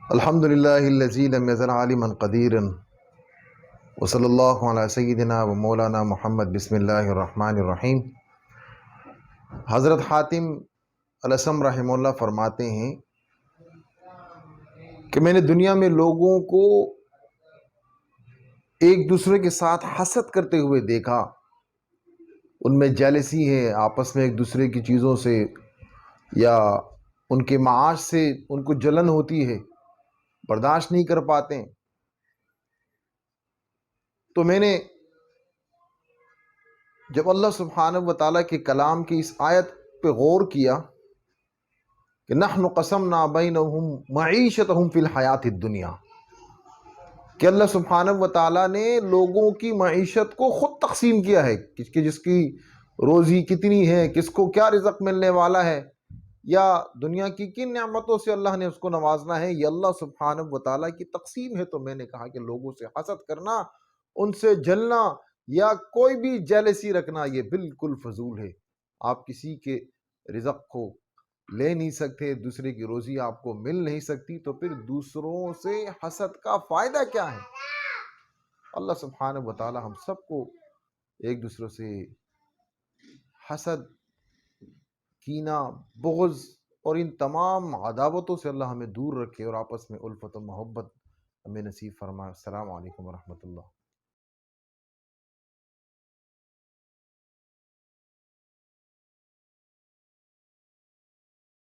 الحمد للہ الذی لم یزل عالما قدیرا وصلی اللہ علی سیدنا و مولانا محمد بسم اللہ الرحمن الرحیم۔ حضرت حاتم الاسم رحمہ اللہ فرماتے ہیں کہ میں نے دنیا میں لوگوں کو ایک دوسرے کے ساتھ حسد کرتے ہوئے دیکھا، ان میں جیلسی ہے، آپس میں ایک دوسرے کی چیزوں سے یا ان کے معاش سے ان کو جلن ہوتی ہے، برداشت نہیں کر پاتے ہیں۔ تو میں نے جب اللہ سبحانہ و تعالیٰ کے کلام کی اس آیت پہ غور کیا کہ نحن قسمنا بینہم معیشتہم فی الحیات الدنیا، کہ اللہ سبحانہ و تعالیٰ نے لوگوں کی معیشت کو خود تقسیم کیا ہے کہ جس کی روزی کتنی ہے، کس کو کیا رزق ملنے والا ہے، یا دنیا کی کن نعمتوں سے اللہ نے اس کو نوازنا ہے، یہ اللہ سبحانہ و تعالیٰ کی تقسیم ہے۔ تو میں نے کہا کہ لوگوں سے حسد کرنا، ان سے جلنا یا کوئی بھی جیلسی رکھنا یہ بالکل فضول ہے۔ آپ کسی کے رزق کو لے نہیں سکتے، دوسرے کی روزی آپ کو مل نہیں سکتی، تو پھر دوسروں سے حسد کا فائدہ کیا ہے؟ اللہ سبحانہ و تعالی ہم سب کو ایک دوسرے سے حسد، کینہ، بغض اور ان تمام عداوتوں سے اللہ ہمیں دور رکھے اور آپس میں الفت و محبت ہمیں نصیب فرمائے۔ السلام علیکم ورحمۃ اللہ۔